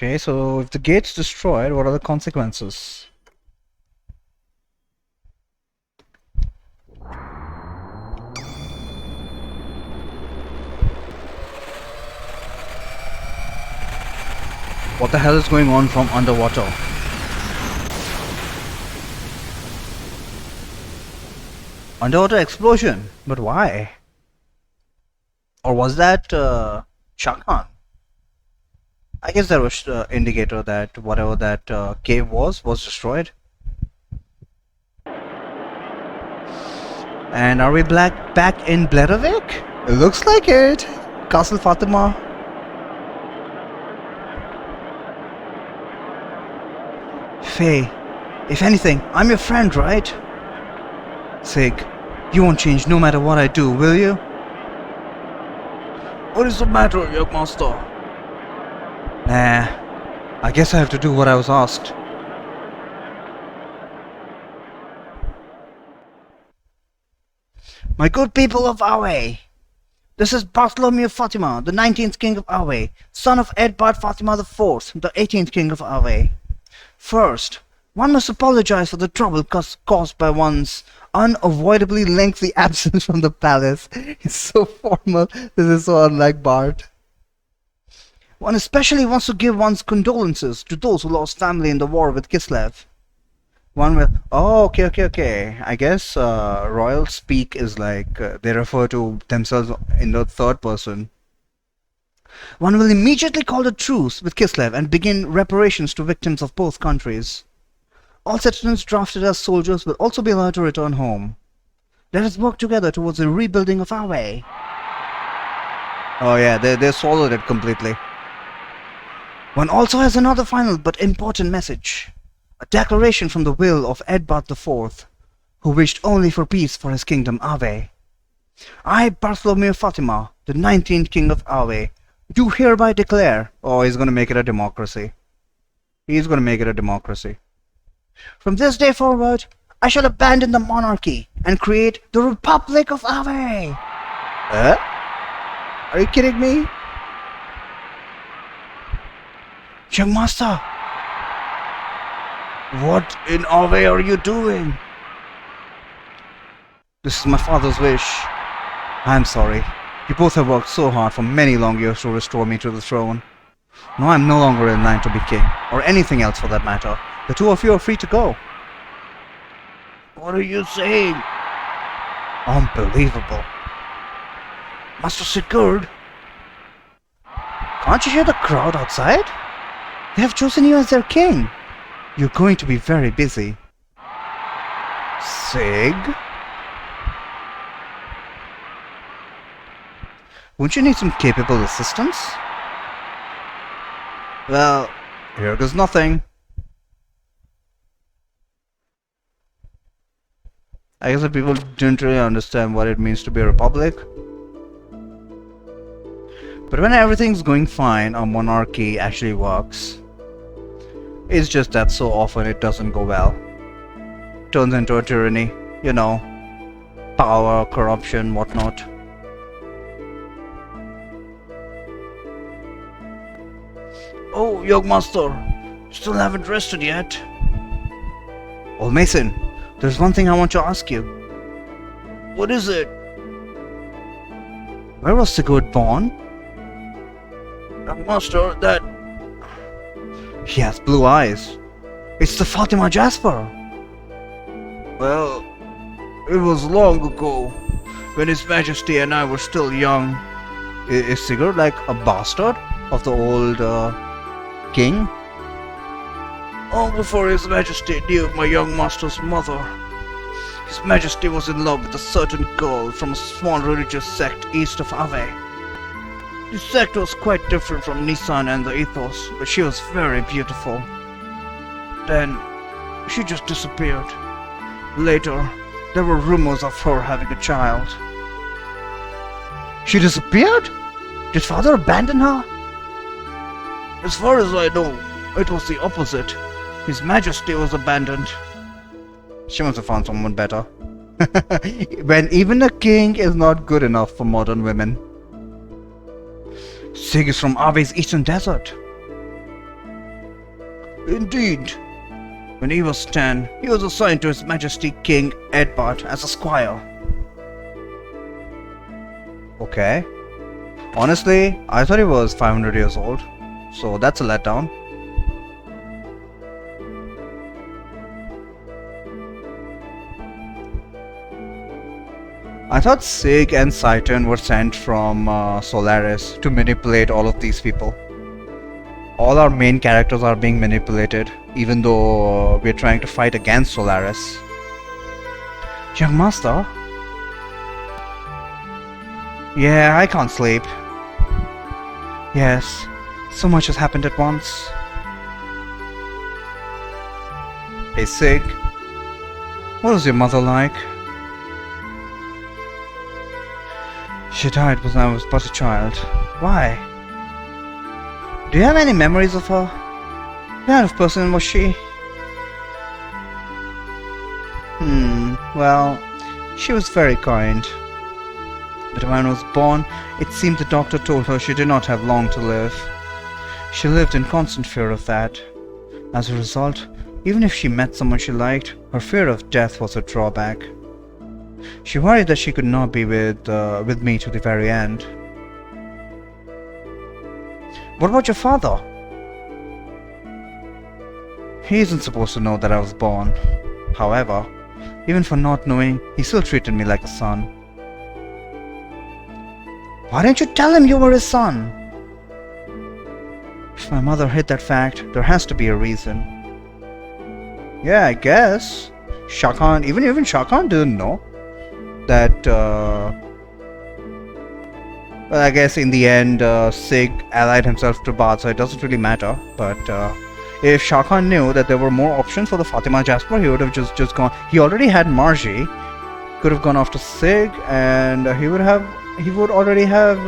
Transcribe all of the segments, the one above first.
Okay, so if the gate's destroyed, what are the consequences? What the hell is going on from underwater? Underwater explosion? But why? Or was that Shakhan? I guess that was indicator that whatever that cave was destroyed. And are we back in Bledavik? It looks like it. Castle Fatima. Faye, if anything, I'm your friend, right? Sig, you won't change no matter what I do, will you? What is the matter, young master? Nah, I guess I have to do what I was asked. My good people of Aveh, this is Bartholomew Fatima, the 19th king of Aveh, son of Bart Fatima IV, the 18th king of Aveh. First, one must apologize for the trouble caused by one's unavoidably lengthy absence from the palace. It's so formal. This is so unlike Bart. One especially wants to give one's condolences to those who lost family in the war with Kislev. One will... Oh, okay. I guess royal speak is like they refer to themselves in the third person. One will immediately call a truce with Kislev and begin reparations to victims of both countries. All citizens drafted as soldiers will also be allowed to return home. Let us work together towards the rebuilding of Aveh. Oh yeah, they swallowed it completely. One also has another final but important message. A declaration from the will of Bart IV, who wished only for peace for his kingdom Aveh. I, Bartholomew Fatima, the 19th king of Aveh, do hereby declare... Oh, he's going to make it a democracy. He's going to make it a democracy. From this day forward, I shall abandon the monarchy and create the Republic of Aveh. Are you kidding me? Young master, what in Aveh are you doing? This is my father's wish. I'm sorry. You both have worked so hard for many long years to restore me to the throne. Now I'm no longer in line to be king, or anything else for that matter. The two of you are free to go. What are you saying? Unbelievable. Master Sigurd? Can't you hear the crowd outside? They have chosen you as their king. You're going to be very busy. Sig? Won't you need some capable assistance? Well, here goes nothing. I guess that people didn't really understand what it means to be a republic. But when everything's going fine, a monarchy actually works. It's just that so often it doesn't go well. Turns into a tyranny, you know. Power, corruption, whatnot. Oh, young master, you still haven't rested yet. Old Mason, there's one thing I want to ask you. What is it? Where was Sigurd born? Young master, that... He has blue eyes. It's the Fatima Jasper. Well, it was long ago, when His Majesty and I were still young. Is Sigurd like a bastard of the old king? Long before His Majesty knew of my young master's mother, His Majesty was in love with a certain girl from a small religious sect east of Aveh. This sect was quite different from Nissan and the ethos, but she was very beautiful. Then, she just disappeared. Later, there were rumors of her having a child. She disappeared? Did father abandon her? As far as I know, it was the opposite. His Majesty was abandoned. She must have found someone better. When even a king is not good enough for modern women. Sig is from Aveh's eastern desert. Indeed. When he was 10, he was assigned to His Majesty King Edbart as a squire. Okay. Honestly, I thought he was 500 years old, so that's a letdown. I thought Sig and Saturn were sent from Solaris to manipulate all of these people. All our main characters are being manipulated, even though we're trying to fight against Solaris. Young Master? Yeah, I can't sleep. Yes, so much has happened at once. Hey Sig, what was your mother like? She died when I was but a child. Why? Do you have any memories of her? What kind of person was she? Well, she was very kind. But when I was born, it seemed the doctor told her she did not have long to live. She lived in constant fear of that. As a result, even if she met someone she liked, her fear of death was a drawback. She worried that she could not be with me to the very end. What about your father? He isn't supposed to know that I was born. However, even for not knowing, he still treated me like a son. Why didn't you tell him you were his son? If my mother hid that fact, there has to be a reason. Yeah, I guess. Shakhan, even Shakhan didn't know that. Well, I guess in the end, Sig allied himself to Bart, so it doesn't really matter. But if Shakhan knew that there were more options for the Fatima Jasper, he would have just gone. He already had Margie. Could have gone after Sig, and he would already have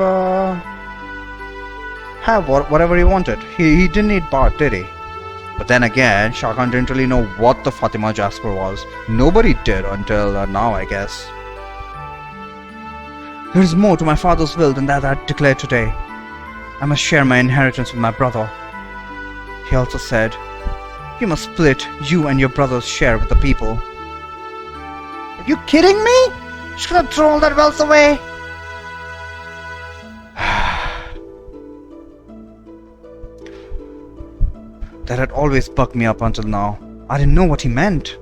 whatever he wanted. He didn't need Bart, did he? But then again, Shakhan didn't really know what the Fatima Jasper was. Nobody did until now, I guess. There is more to my father's will than that I declared today. I must share my inheritance with my brother. He also said, you must split you and your brother's share with the people. Are you kidding me? She's gonna throw all that wealth away? That had always bugged me up until now. I didn't know what he meant.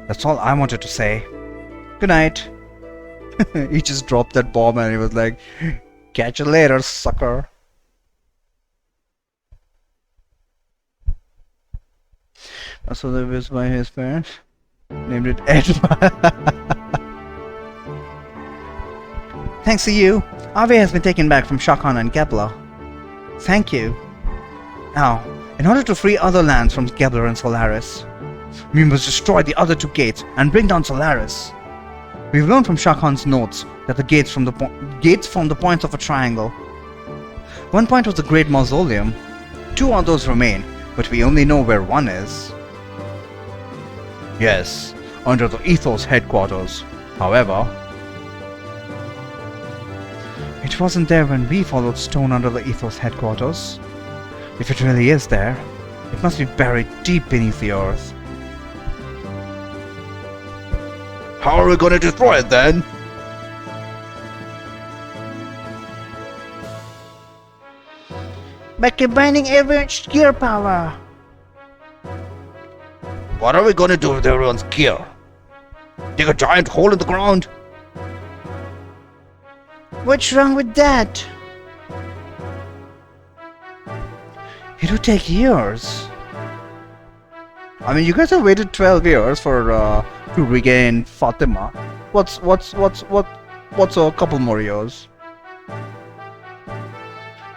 That's all I wanted to say. Good night. He just dropped that bomb and he was like, catch you later, sucker. So they was by his parents. Named it Ed. Thanks to you, Aveh has been taken back from Shakhan and Gebla. Thank you. Now, in order to free other lands from Gebla and Solaris, we must destroy the other two gates and bring down Solaris. We've learned from Shakhan's notes that the gates form the points of a triangle. One point was the Great Mausoleum. Two others remain, but we only know where one is. Yes, under the Ethos headquarters. However, it wasn't there when we followed stone under the Ethos headquarters. If it really is there, it must be buried deep beneath the earth. How are we going to destroy it then? By combining everyone's gear power. What are we going to do with everyone's gear? Dig a giant hole in the ground? What's wrong with that? It would take years. I mean, you guys have waited 12 years for to regain Fatima. What's a couple more years?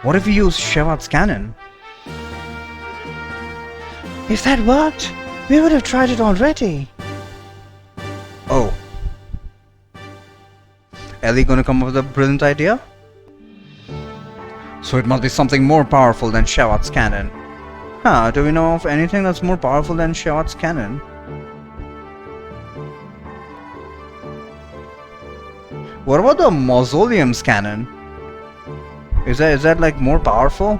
What if we use Shevat's cannon? If that worked, we would have tried it already. Oh. Ellie gonna come up with a brilliant idea? So it must be something more powerful than Shevat's cannon. Huh, do we know of anything that's more powerful than Shevat's cannon? What about the Mausoleum's cannon? Is that like more powerful?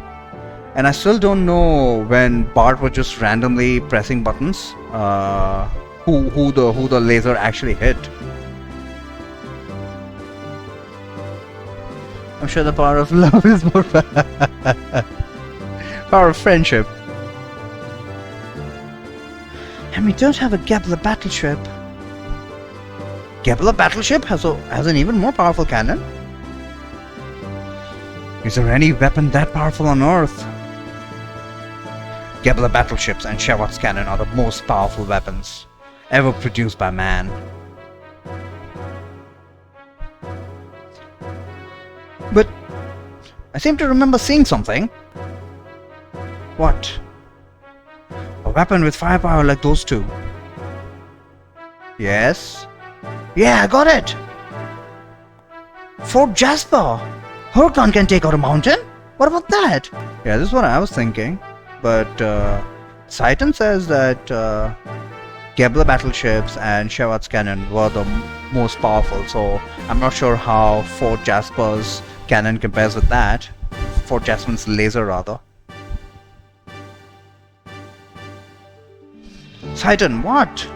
And I still don't know when Bart was just randomly pressing buttons, who the laser actually hit. I'm sure the power of love is more power of friendship. And we don't have a Gabler battleship. Gabler battleship has an even more powerful cannon? Is there any weapon that powerful on Earth? Gabler battleships and Shawat's cannon are the most powerful weapons ever produced by man. But I seem to remember seeing something. What? A weapon with firepower like those two. Yes? Yeah, I got it! Fort Jasper! Her gun can take out a mountain? What about that? Yeah, this is what I was thinking. But Titan says that Gabler battleships and Shawat's cannon were the most powerful, so I'm not sure how Fort Jasper's cannon compares with that. Fort Jasper's laser, rather. Titan, what?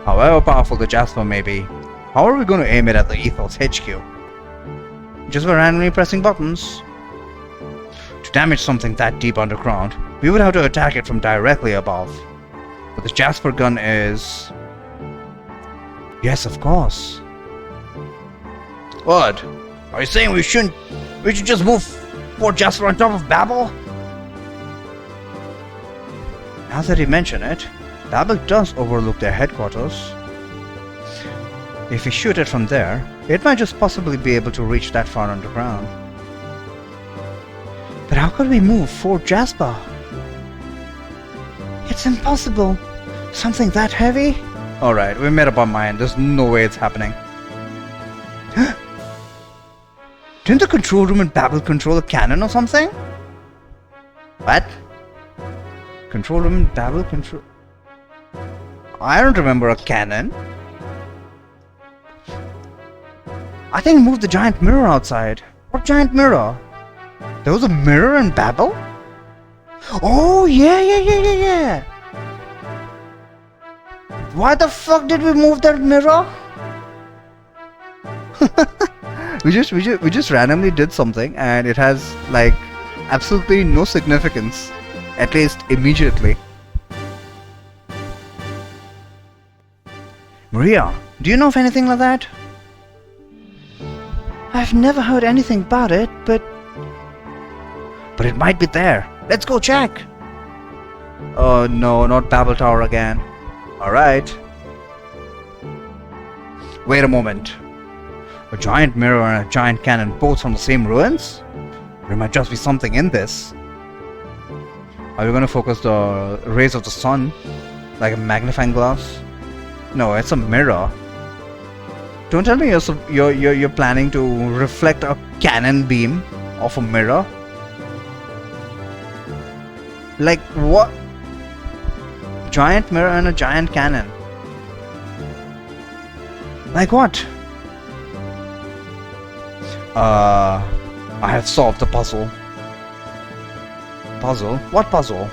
However powerful the Jasper may be, how are we going to aim it at the Ethos HQ? Just by randomly pressing buttons? To damage something that deep underground, we would have to attack it from directly above. But the Jasper gun is... Yes, of course. What? Are you saying we should just move Fort Jasper on top of Babel? Now that you mention it, Babel does overlook their headquarters. If we shoot it from there, it might just possibly be able to reach that far underground. But how could we move Fort Jasper? It's impossible. Something that heavy? Alright, we made up our mind. There's no way it's happening. Didn't the control room in Babel control a cannon or something? What? Control room in Babel control... I don't remember a cannon. I think we moved the giant mirror outside. What giant mirror? There was a mirror in Babel? Oh, yeah. Why the fuck did we move that mirror? we just randomly did something and it has like absolutely no significance, at least immediately. Maria, do you know of anything like that? I've never heard anything about it, but it might be there. Let's go check. Oh no, not Babel Tower again. Alright. Wait a moment. A giant mirror and a giant cannon both from the same ruins? There might just be something in this. Are we going to focus the rays of the sun like a magnifying glass? No, it's a mirror. Don't tell me you're planning to reflect a cannon beam off a mirror. Like what? Giant mirror and a giant cannon. Like what? I have solved the puzzle. Puzzle? What puzzle?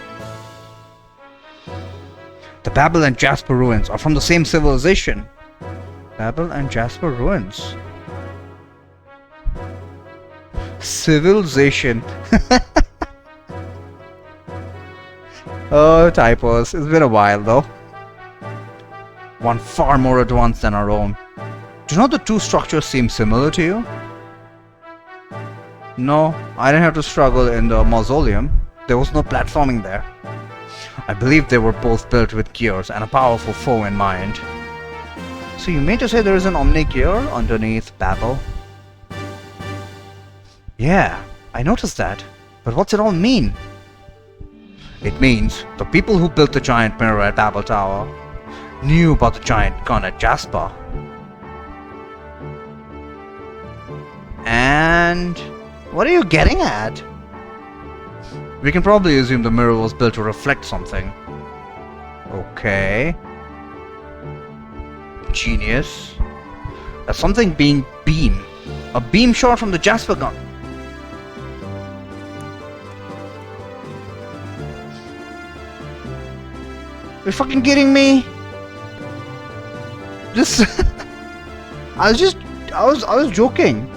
The Babel and Jasper ruins are from the same civilization. Babel and Jasper ruins. Civilization. Oh, typos. It's been a while though. One far more advanced than our own. Do not the two structures seem similar to you? No, I didn't have to struggle in the mausoleum. There was no platforming there. I believe they were both built with gears and a powerful foe in mind. So you mean to say there is an Omni gear underneath Babel? Yeah, I noticed that. But what's it all mean? It means the people who built the giant mirror at Babel Tower knew about the giant gun at Jasper. And what are you getting at? We can probably assume the mirror was built to reflect something. Okay. Genius. That's something being beam. A beam shot from the Jasper gun. You're fucking kidding me? This I was joking.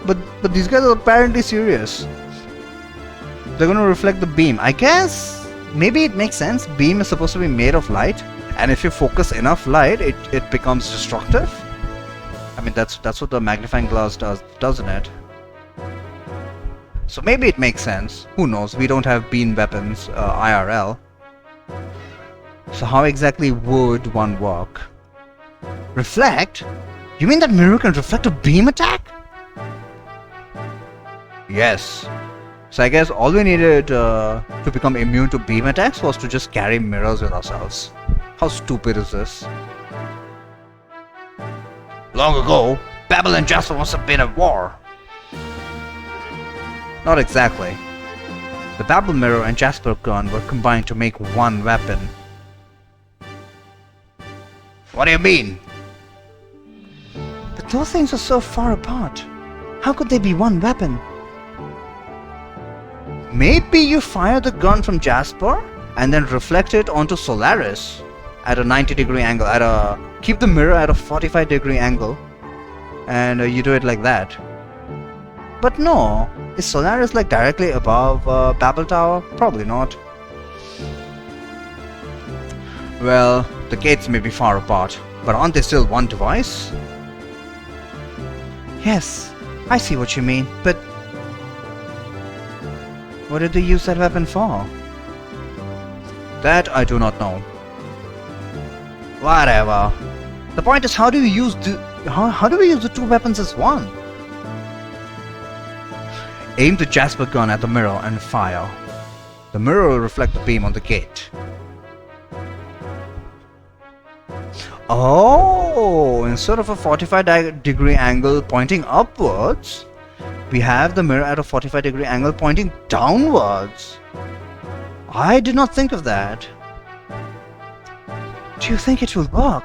But these guys are apparently serious. They're gonna reflect the beam. I guess maybe it makes sense. Beam is supposed to be made of light, and if you focus enough light, it becomes destructive. I mean that's what the magnifying glass does, doesn't it? So maybe it makes sense. Who knows? We don't have beam weapons IRL. So how exactly would one work? Reflect? You mean that mirror can reflect a beam attack? Yes. So I guess all we needed to become immune to beam attacks was to just carry mirrors with ourselves. How stupid is this? Long ago, Babel and Jasper must have been at war. Not exactly. The Babel mirror and Jasper gun were combined to make one weapon. What do you mean? But those things are so far apart. How could they be one weapon? Maybe you fire the gun from Jasper and then reflect it onto Solaris at a 90-degree angle. Keep the mirror at a 45-degree angle, and you do it like that. But no, is Solaris like directly above Babel Tower? Probably not. Well, the gates may be far apart, but aren't they still one device? Yes, I see what you mean, but what did they use that weapon for? That I do not know. Whatever. The point is, how do we use the two weapons as one? Aim the Jasper gun at the mirror and fire. The mirror will reflect the beam on the gate. Oh, instead of a 45-degree angle pointing upwards, we have the mirror at a 45-degree angle pointing downwards. I did not think of that. Do you think it will work?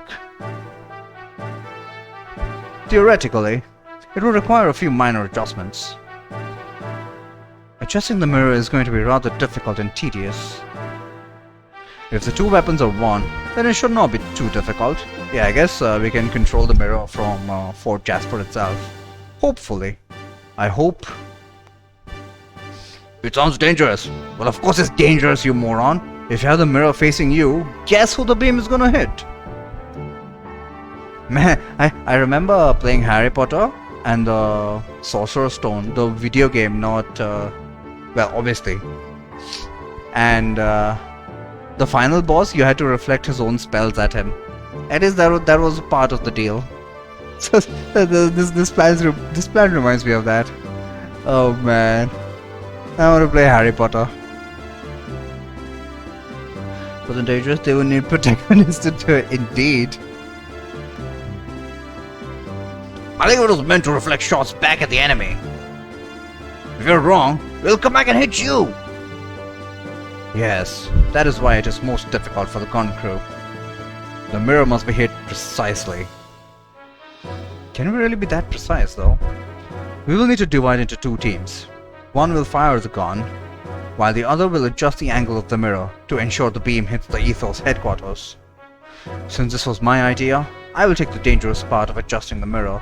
Theoretically, it will require a few minor adjustments. Adjusting the mirror is going to be rather difficult and tedious. If the two weapons are one, then it should not be too difficult. Yeah, I guess we can control the mirror from Fort Jasper itself. Hopefully. I hope. It sounds dangerous. Well, of course it's dangerous, you moron. If you have the mirror facing you, guess who the beam is gonna hit? Man, I remember playing Harry Potter and the Sorcerer's Stone, the video game, not, well, obviously. And the final boss, you had to reflect his own spells at him. At least that was part of the deal. So this plan reminds me of that. Oh man, I want to play Harry Potter. Wasn't dangerous? They would need protagonists to do it. Indeed. I think it was meant to reflect shots back at the enemy. If you're wrong, we'll come back and hit you. Yes, that is why it is most difficult for the gun crew. The mirror must be hit precisely. Can we really be that precise though? We will need to divide into two teams. One will fire the gun, while the other will adjust the angle of the mirror to ensure the beam hits the Ethos headquarters. Since this was my idea, I will take the dangerous part of adjusting the mirror.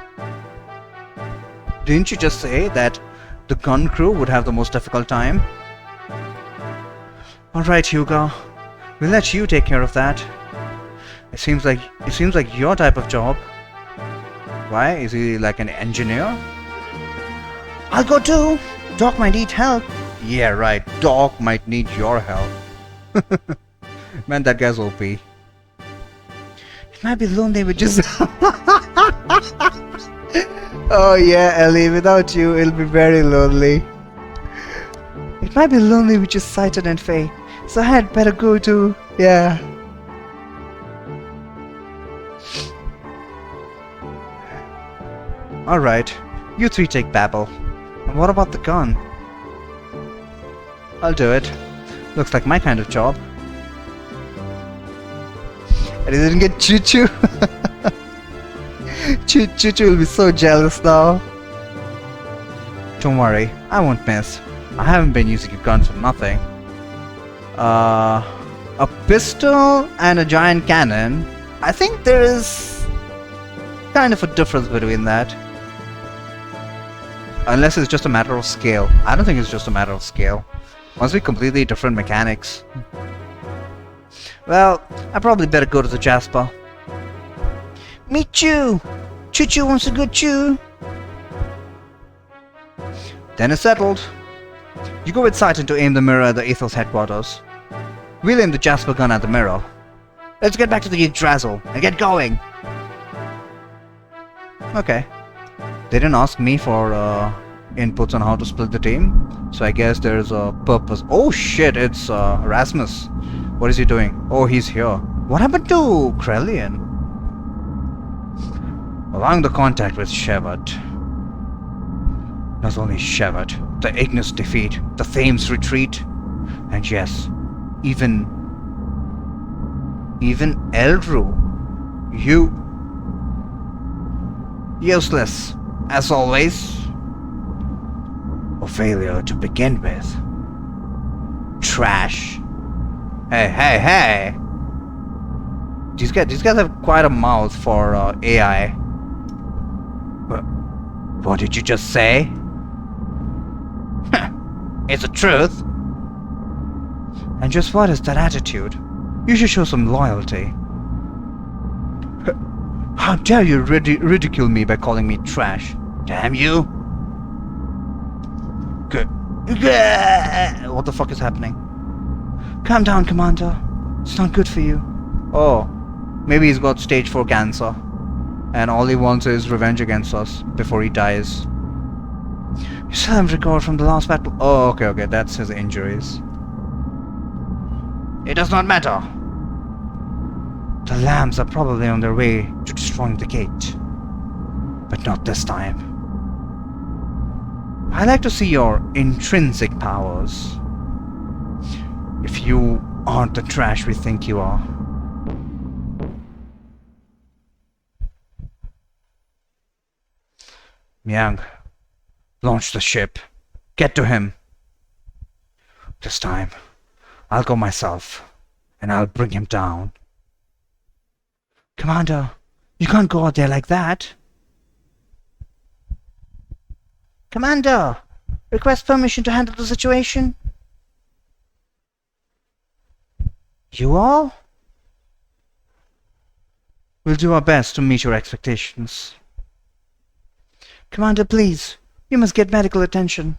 Didn't you just say that the gun crew would have the most difficult time? Alright, Hugo. We'll let you take care of that. It seems like your type of job. Why? Is he like an engineer? I'll go too. Doc might need help. Yeah, right. Doc might need your help. Man, that guy's OP. It might be lonely with just... Oh yeah, Ellie, without you, it'll be very lonely. It might be lonely with just Cited and Faye, so I had better go too. Yeah. Alright, you three take Babel. And what about the gun? I'll do it. Looks like my kind of job. And he didn't get Choo-Choo. Choo-Choo will be so jealous now. Don't worry, I won't miss. I haven't been using your gun for nothing. A pistol and a giant cannon. I think there is kind of a difference between that. Unless it's just a matter of scale. I don't think it's just a matter of scale. Must be completely different mechanics. Well, I probably better go to the Jasper. Me chew! Choo-choo wants a good chew! Then it's settled. You go with Titan to aim the mirror at the Ethos headquarters. We'll aim the Jasper gun at the mirror. Let's get back to the Yggdrasil and get going! Okay. They didn't ask me for inputs on how to split the team, so I guess there's a purpose. Oh shit, it's Rasmus. What is he doing? Oh, he's here. What happened to Krelian? Allowing the contact with Shevat. Not only Shevat, the Ignis defeat, the Thames retreat, and yes, even Eldru. You... useless, as always. Or failure to begin with. Trash. Hey. These guys have quite a mouth for AI. What did you just say? It's the truth. And just what is that attitude? You should show some loyalty. How dare you ridicule me by calling me trash? Damn you! What the fuck is happening? Calm down, Commander. It's not good for you. Oh, maybe he's got stage 4 cancer. And all he wants is revenge against us before he dies. You still haven't recovered from the last battle. Oh, okay, that's his injuries. It does not matter. The lambs are probably on their way to destroying the gate. But not this time. I like to see your intrinsic powers. If you aren't the trash we think you are. Myang, launch the ship. Get to him. This time, I'll go myself, and I'll bring him down. Commander, you can't go out there like that. Commander, request permission to handle the situation. You all? We'll do our best to meet your expectations. Commander, please, you must get medical attention.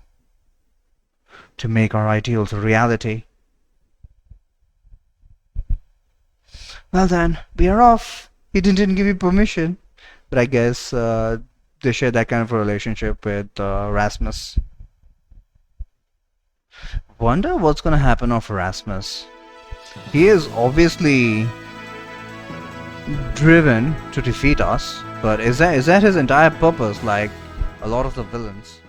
To make our ideals a reality. Well then, we are off. He didn't give you permission. But I guess they share that kind of a relationship with Rasmus. Wonder what's gonna happen of Rasmus. He is obviously driven to defeat us, but is that his entire purpose, like a lot of the villains?